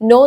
9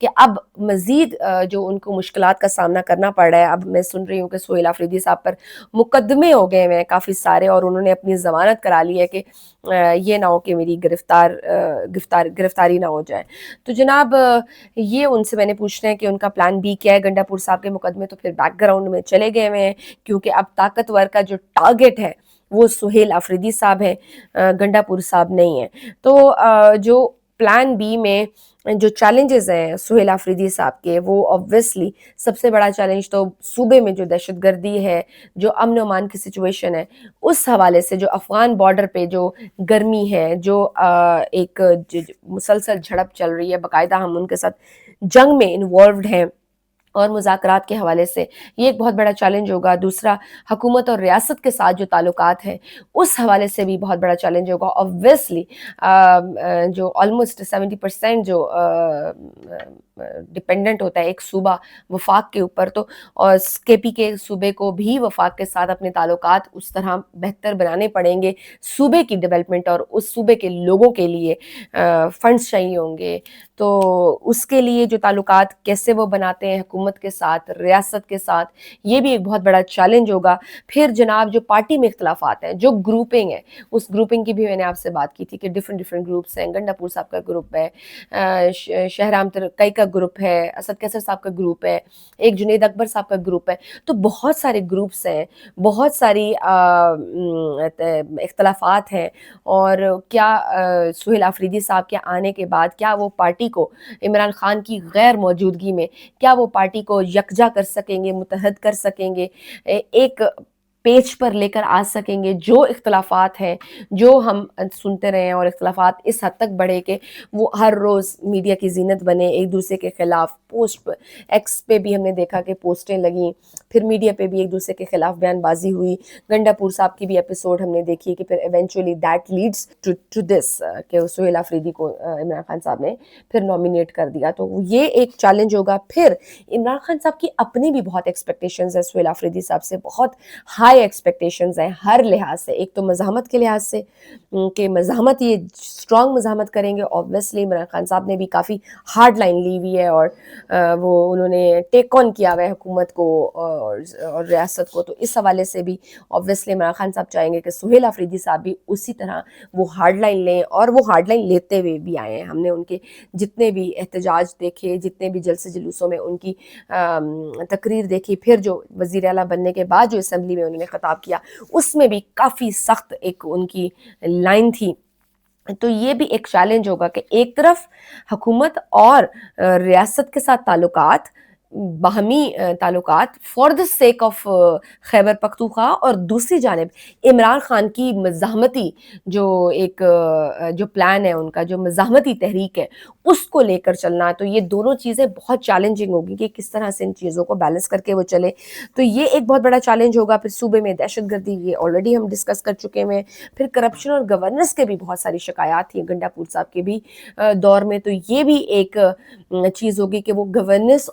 کہ اب مزید جو ان کو مشکلات کا سامنا کرنا پڑ رہا ہے. اب میں سن رہی ہوں کہ سہیل آفریدی صاحب پر مقدمے ہو گئے ہیں کافی سارے اور انہوں نے اپنی ضمانت کرا لی ہے کہ یہ نہ ہو کہ میری گرفتاری نہ ہو جائے. تو جناب یہ ان سے میں نے پوچھنا ہے کہ ان کا پلان بی کیا ہے. گنڈا پور صاحب کے مقدمے تو پھر بیک گراؤنڈ میں چلے گئے ہوئے ہیں کیونکہ اب طاقتور کا جو ٹارگٹ ہے وہ سہیل آفریدی صاحب ہیں, گنڈا پور صاحب نہیں ہیں. تو جو پلان بی میں جو چیلنجز ہیں سہیل آفریدی صاحب کے, وہ obviously سب سے بڑا چیلنج تو صوبے میں جو دہشت گردی ہے, جو امن و امان کی سچویشن ہے, اس حوالے سے جو افغان بارڈر پہ جو گرمی ہے, جو ایک مسلسل جھڑپ چل رہی ہے, باقاعدہ ہم ان کے ساتھ جنگ میں انوالوڈ ہیں, اور مذاکرات کے حوالے سے یہ ایک بہت بڑا چیلنج ہوگا. دوسرا حکومت اور ریاست کے ساتھ جو تعلقات ہیں اس حوالے سے بھی بہت بڑا چیلنج ہوگا. obviously جو آلموسٹ 70% جو ڈپینڈنٹ ہوتا ہے ایک صوبہ وفاق کے اوپر, تو اور کے پی کے صوبے کو بھی وفاق کے ساتھ اپنے تعلقات اس طرح بہتر بنانے پڑیں گے. صوبے کی ڈیولپمنٹ اور اس صوبے کے لوگوں کے لیے فنڈز چاہیے ہوں گے, تو اس کے لیے جو تعلقات کیسے وہ بناتے ہیں حکومت کے ساتھ, ریاست کے ساتھ, یہ بھی ایک بہت بڑا چیلنج ہوگا. پھر جناب جو پارٹی میں اختلافات ہیں, جو گروپنگ ہے, اس گروپنگ کی بھی میں نے آپ سے بات کی تھی کہ ڈفرینٹ گروپس ہیں. گنڈا پور صاحب کا گروپ ہے, شہرام ترکئی کا گروپ ہے, اسد کیسر صاحب کا گروپ ہے, ایک جنید اکبر صاحب کا گروپ ہے. تو بہت سارے گروپس ہیں, بہت ساری اختلافات ہیں. اور کیا سہیل آفریدی صاحب کے آنے کے بعد کیا وہ پارٹی کو عمران خان کی غیر موجودگی میں کیا وہ پارٹی کو یکجا کر سکیں گے, متحد کر سکیں گے, ایک پیج پر لے کر آ سکیں گے؟ جو اختلافات ہیں جو ہم سنتے رہے ہیں, اور اختلافات اس حد تک بڑھے کہ وہ ہر روز میڈیا کی زینت بنے, ایک دوسرے کے خلاف پوسٹ ایکس پہ بھی ہم نے دیکھا کہ پوسٹیں لگیں, پھر میڈیا پہ بھی ایک دوسرے کے خلاف بیان بازی ہوئی. گنڈا پور صاحب کی بھی ایپیسوڈ ہم نے دیکھی کہ پھر eventually that leads to this کہ سہیل آفریدی کو عمران خان صاحب نے پھر نامینیٹ کر دیا. تو یہ ایک چیلنج ہوگا. پھر عمران خان صاحب کی اپنی بھی بہت ایکسپیکٹیشنز ہیں سہیل آفریدی صاحب سے, بہت ہائی ایکسپیکٹیشنز ہیں ہر لحاظ سے. ایک تو مزاحمت کے لحاظ سے کہ مزاحمت, یہ اسٹرانگ مزاحمت کریں گے. اوبویسلی عمران خان صاحب نے بھی کافی ہارڈ لائن لی ہوئی ہے, اور وہ انہوں نے ٹیک آن کیا ہوا ہے حکومت کو اور ریاست کو. تو اس حوالے سے بھی اوبویسلی عمران خان صاحب چاہیں گے کہ سہیل آفریدی صاحب بھی اسی طرح وہ ہارڈ لائن لیں, اور وہ ہارڈ لائن لیتے ہوئے بھی آئے ہیں. ہم نے ان کے جتنے بھی احتجاج دیکھے, جتنے بھی جلسے جلوسوں میں ان کی تقریر دیکھی, پھر جو وزیر اعلیٰ بننے کے بعد جو اسمبلی میں انہوں نے خطاب کیا, اس میں بھی کافی سخت ایک ان کی لائن تھی. تو یہ بھی ایک چیلنج ہوگا کہ ایک طرف حکومت اور ریاست کے ساتھ تعلقات, باہمی تعلقات for the sake of Khyber Pakhtunkhwa, اور دوسری جانب عمران خان کی مزاحمتی جو ایک جو پلان ہے ان کا, جو مزاحمتی تحریک ہے, اس کو لے کر چلنا. تو یہ دونوں چیزیں بہت چیلنجنگ ہوگی کہ کس طرح سے ان چیزوں کو بیلنس کر کے وہ چلے. تو یہ ایک بہت بڑا چیلنج ہوگا. پھر صوبے میں دہشت گردی, یہ آلریڈی ہم ڈسکس کر چکے ہیں. پھر کرپشن اور گورننس کے بھی بہت ساری شکایات تھیں گنڈا پور صاحب کے بھی دور میں. تو یہ بھی ایک چیز ہوگی کہ وہ گورننس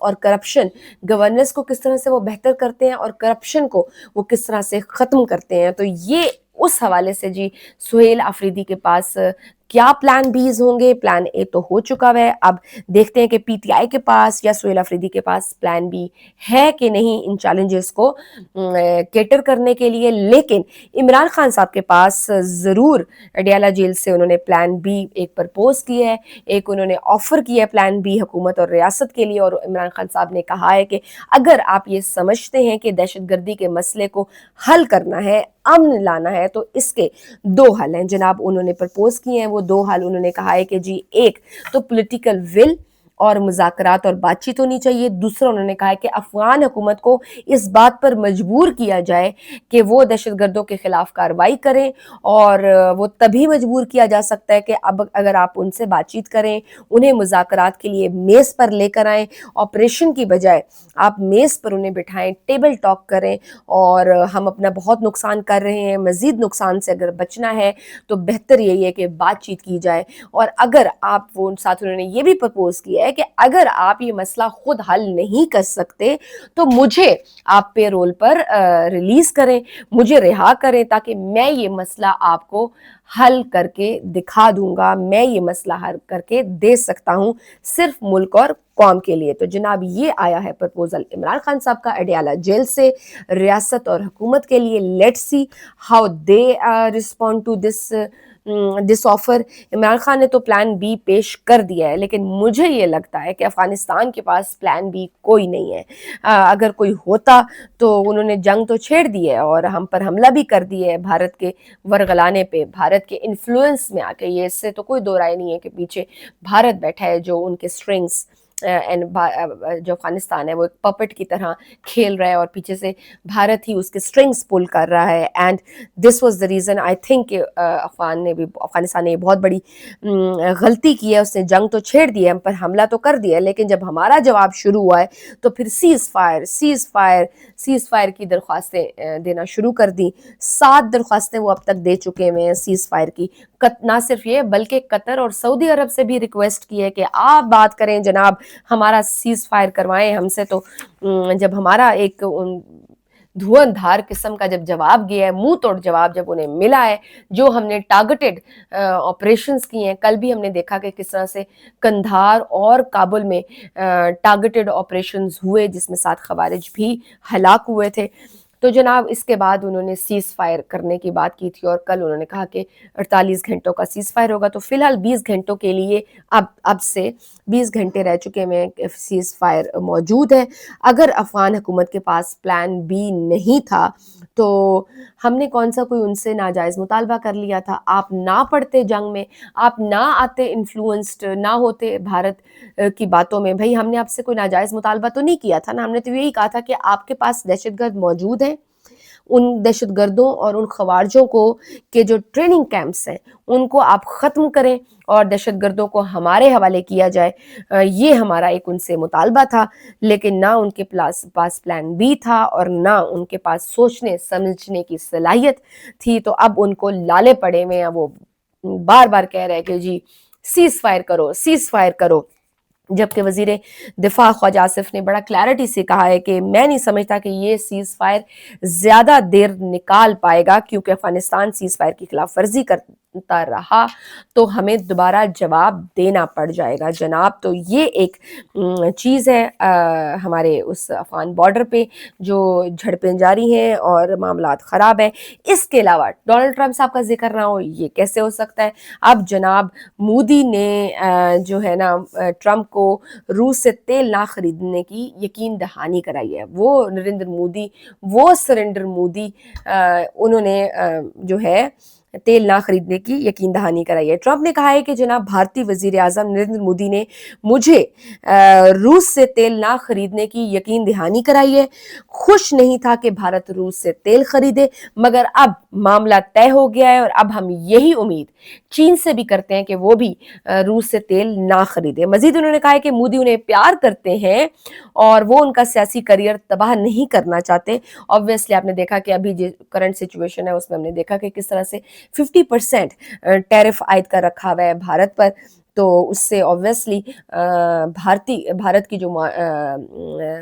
کو کس طرح سے وہ بہتر کرتے ہیں, اور کرپشن کو وہ کس طرح سے ختم کرتے ہیں. تو یہ اس حوالے سے جی سہیل آفریدی کے پاس کیا پلان بیز ہوں گے. پلان اے تو ہو چکا ہے, اب دیکھتے ہیں کہ پی ٹی آئی کے پاس یا سہیل آفریدی کے پاس پلان بی ہے کہ نہیں ان چیلنجز کو کیٹر کرنے کے لیے. لیکن عمران خان صاحب کے پاس ضرور اڈیالہ جیل سے انہوں نے پلان بی ایک پرپوز کیا ہے, ایک انہوں نے آفر کیا ہے پلان بی حکومت اور ریاست کے لیے. اور عمران خان صاحب نے کہا ہے کہ اگر آپ یہ سمجھتے ہیں کہ دہشت گردی کے مسئلے کو حل کرنا ہے, امن لانا ہے, تو اس کے دو حل ہیں جناب انہوں نے پرپوز کیے ہیں. وہ دو حل انہوں نے کہا ہے کہ جی ایک تو پولیٹیکل ول اور مذاکرات اور بات چیت ہونی چاہیے. دوسرا انہوں نے کہا ہے کہ افغان حکومت کو اس بات پر مجبور کیا جائے کہ وہ دہشت گردوں کے خلاف کارروائی کریں, اور وہ تبھی مجبور کیا جا سکتا ہے کہ اب اگر آپ ان سے بات چیت کریں, انہیں مذاکرات کے لیے میز پر لے کر آئیں, آپریشن کی بجائے آپ میز پر انہیں بٹھائیں, ٹیبل ٹاک کریں, اور ہم اپنا بہت نقصان کر رہے ہیں, مزید نقصان سے اگر بچنا ہے تو بہتر یہی ہے کہ بات چیت کی جائے. اور اگر آپ وہ ساتھ انہوں نے یہ بھی پرپوز کیا ہے کہ اگر آپ یہ مسئلہ خود حل نہیں کر سکتے تو مجھے آپ پے رول پر ریلیز کریں, مجھے رہا کریں, تاکہ میں یہ مسئلہ آپ کو حل کر کے دکھا دوں گا, میں یہ مسئلہ حل کر کے دے سکتا ہوں صرف ملک اور قوم کے لیے. تو جناب یہ آیا ہے پرپوزل عمران خان صاحب کا اڈیالہ جیل سے ریاست اور حکومت کے لیے. Let's see how they respond to this offer. Imran Khan نے تو پلان بی پیش کر دیا ہے, لیکن مجھے یہ لگتا ہے کہ افغانستان کے پاس پلان بی کوئی نہیں ہے. اگر کوئی ہوتا تو انہوں نے جنگ تو چھیڑ دی ہے اور ہم پر حملہ بھی کر دیا ہے بھارت کے ورغلانے پہ, بھارت کے انفلوئنس میں آ کے. یہ اس سے تو کوئی دو رائے نہیں ہے کہ پیچھے بھارت بیٹھا ہے جو ان کے اسٹرنگس جو افغانستان ہے وہ ایک پپٹ کی طرح کھیل رہا ہے اور پیچھے سے بھارت ہی اس کے اسٹرنگس پل کر رہا ہے. And this was the reason I think کہ افغانستان نے بہت بڑی غلطی کی ہے. اس نے جنگ تو چھیڑ دی ہے, ہم پر حملہ تو کر دیا ہے, لیکن جب ہمارا جواب شروع ہوا ہے تو پھر سیز فائر کی درخواستیں دینا شروع کر دی. 7 درخواستیں وہ اب تک دے چکے ہوئے ہیں سیز فائر کی. نہ صرف یہ بلکہ قطر اور سعودی عرب سے بھی ریکویسٹ کی ہے کہ آپ بات کریں جناب, ہمارا سیز فائر کروائیں ہم سے. تو جب ہمارا ایک دھواں دھار قسم کا جب جواب گیا ہے, منہ توڑ جواب جب انہیں ملا ہے, جو ہم نے ٹارگٹڈ آپریشنز کیے ہیں. کل بھی ہم نے دیکھا کہ کس طرح سے قندھار اور کابل میں ٹارگٹڈ آپریشنز ہوئے جس میں 7 خوارج بھی ہلاک ہوئے تھے. تو جناب اس کے بعد انہوں نے سیز فائر کرنے کی بات کی تھی, اور کل انہوں نے کہا کہ 48 گھنٹوں کا سیز فائر ہوگا. تو فی الحال 20 گھنٹوں کے لیے اب سے 20 گھنٹے رہ چکے ہیں, سیز فائر موجود ہے. اگر افغان حکومت کے پاس پلان بی نہیں تھا تو ہم نے کون سا کوئی ان سے ناجائز مطالبہ کر لیا تھا؟ آپ نہ پڑھتے جنگ میں, آپ نہ آتے انفلوئنسڈ نہ ہوتے بھارت کی باتوں میں. بھئی ہم نے آپ سے کوئی ناجائز مطالبہ تو نہیں کیا تھا نا, ہم نے تو یہی کہا تھا کہ آپ کے پاس دہشت گرد موجود ہیں, ان دہشت گردوں اور ان خوارجوں کو کے جو ٹریننگ کیمپس ہیں ان کو آپ ختم کریں اور دہشت گردوں کو ہمارے حوالے کیا جائے. یہ ہمارا ایک ان سے مطالبہ تھا, لیکن نہ ان کے پاس پلان بی تھا اور نہ ان کے پاس سوچنے سمجھنے کی صلاحیت تھی. تو اب ان کو لالے پڑے ہوئے ہیں, وہ بار بار کہہ رہے ہیں کہ جی سیز فائر کرو. جبکہ وزیر دفاع خواجہ آصف نے بڑا کلیئرٹی سے کہا ہے کہ میں نہیں سمجھتا کہ یہ سیز فائر زیادہ دیر نکال پائے گا, کیونکہ افغانستان سیز فائر کی خلاف ورزی کرتا رہا تو ہمیں دوبارہ جواب دینا پڑ جائے گا جناب. تو یہ ایک چیز ہے ہمارے اس افغان بارڈر پہ جو جھڑپیں جاری ہیں اور معاملات خراب ہیں. اس کے علاوہ ڈونلڈ ٹرمپ صاحب کا ذکر نہ ہو یہ کیسے ہو سکتا ہے؟ اب جناب مودی نے جو ہے نا ٹرمپ کو روس سے تیل نہ خریدنے کی یقین دہانی کرائی ہے. وہ نریندر مودی, وہ سرنڈر مودی, انہوں نے جو ہے تیل نہ خریدنے کی یقین دہانی کرائی ہے. ٹرمپ نے کہا ہے کہ جناب بھارتی وزیر اعظم نریندر مودی نے مجھے روس سے تیل نہ خریدنے کی یقین دہانی کرائی ہے. خوش نہیں تھا کہ بھارت روس سے تیل خریدے, مگر اب معاملہ طے ہو گیا ہے اور اب ہم یہی امید چین سے بھی کرتے ہیں کہ وہ بھی روس سے تیل نہ خریدے. مزید انہوں نے کہا ہے کہ مودی انہیں پیار کرتے ہیں اور وہ ان کا سیاسی کریئر تباہ نہیں کرنا چاہتے. obviously آپ نے دیکھا کہ ابھی جو کرنٹ سچویشن ہے اس میں ہم نے دیکھا کہ کس طرح سے 50% ٹیرف عائد کر رکھا ہوا ہے بھارت پر. تو اس سے obviously بھارت کی جو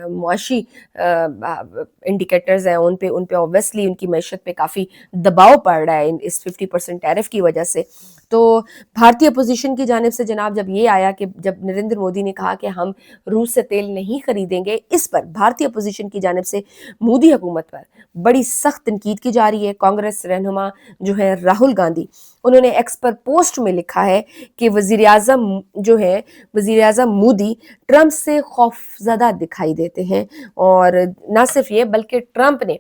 معاشی انڈیکیٹرز ہیں ان پہ obviously ان کی معیشت پہ کافی دباؤ پڑ رہا ہے اس 50% ٹیرف کی وجہ سے. تو بھارتی اپوزیشن کی جانب سے جناب جب یہ آیا کہ جب نریندر مودی نے کہا کہ ہم روس سے تیل نہیں خریدیں گے, اس پر بھارتی اپوزیشن کی جانب سے مودی حکومت پر بڑی سخت تنقید کی جا رہی ہے. کانگریس رہنما جو ہے راہل گاندھی, انہوں نے ایکس پر پوسٹ میں لکھا ہے کہ وزیر اعظم مودی ٹرمپ سے خوف زدہ دکھائی دیتے ہیں. اور نہ صرف یہ بلکہ ٹرمپ نے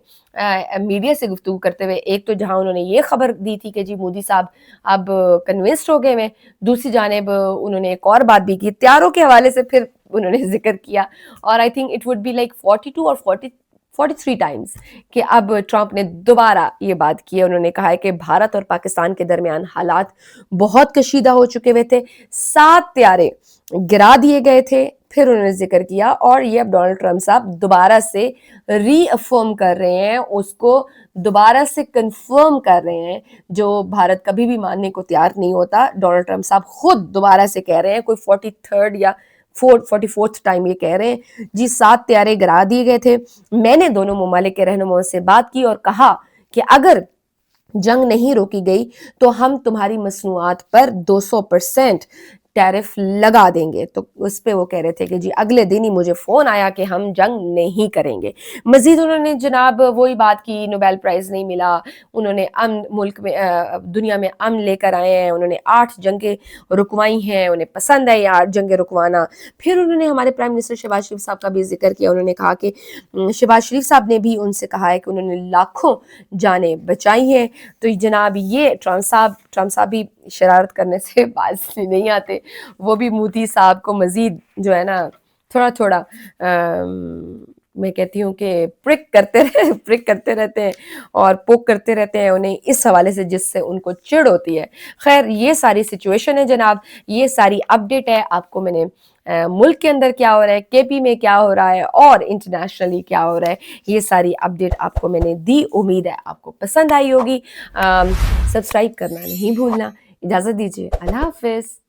میڈیا سے گفتگو کرتے ہوئے ایک تو جہاں انہوں نے یہ خبر دی تھی کہ جی مودی صاحب اب کنوینسڈ ہو گئے ہیں, دوسری جانب انہوں نے ایک اور بات بھی کی تیاروں کے حوالے سے, پھر انہوں نے ذکر کیا اور I think it would be like 42 اور 43 ٹائمز کہ اب ٹرمپ نے دوبارہ یہ بات کی ہے. انہوں نے کہا ہے کہ بھارت اور پاکستان کے درمیان حالات بہت کشیدہ ہو چکے ہوئے تھے, 7 طیارے گرا دیے گئے تھے. پھر انہوں نے ذکر کیا اور یہ اب ڈونلڈ ٹرمپ صاحب دوبارہ سے ری افرم کر رہے ہیں, اس کو دوبارہ سے کنفرم کر رہے ہیں جو بھارت کبھی بھی ماننے کو تیار نہیں ہوتا. ڈونلڈ ٹرمپ صاحب خود دوبارہ سے کہہ رہے ہیں, کوئی 43rd یا 44th ٹائم یہ کہہ رہے ہیں جی 7 طیارے گرا دیے گئے تھے. میں نے دونوں ممالک کے رہنماؤں سے بات کی اور کہا کہ اگر جنگ نہیں روکی گئی تو ہم تمہاری مصنوعات پر 200% ٹیرف لگا دیں گے. تو اس پہ وہ کہہ رہے تھے کہ جی اگلے دن ہی مجھے فون آیا کہ ہم جنگ نہیں کریں گے. مزید انہوں نے جناب وہی بات کی نوبیل پرائز نہیں ملا, انہوں نے امن ملک میں دنیا میں امن لے کر آئے ہیں, انہوں نے 8 جنگیں رکوائی ہیں, انہیں پسند ہے یہ 8 جنگیں رکوانا. پھر انہوں نے ہمارے پرائم منسٹر شہباز شریف صاحب کا بھی ذکر کیا, انہوں نے کہا کہ شہباز شریف صاحب نے بھی ان سے کہا ہے کہ انہوں نے لاکھوں جانیں بچائی ہیں. تو جناب یہ ٹرمپ صاحب بھی شرارت کرنے سے باز نہیں آتے, وہ بھی مودی صاحب کو مزید جو ہے نا تھوڑا میں کہتی ہوں کہ پرک کرتے رہتے ہیں اور پوک کرتے رہتے ہیں انہیں اس حوالے سے جس سے ان کو چڑ ہوتی ہے. خیر یہ ساری سچویشن ہے جناب, یہ ساری اپڈیٹ ہے. آپ کو میں نے ملک کے اندر کیا ہو رہا ہے, کے پی میں کیا ہو رہا ہے اور انٹرنیشنلی کیا ہو رہا ہے, یہ ساری اپڈیٹ آپ کو میں نے دی. امید ہے آپ کو پسند آئی ہوگی. سبسکرائب کرنا نہیں بھولنا. اجازت دیجیے, اللہ حافظ.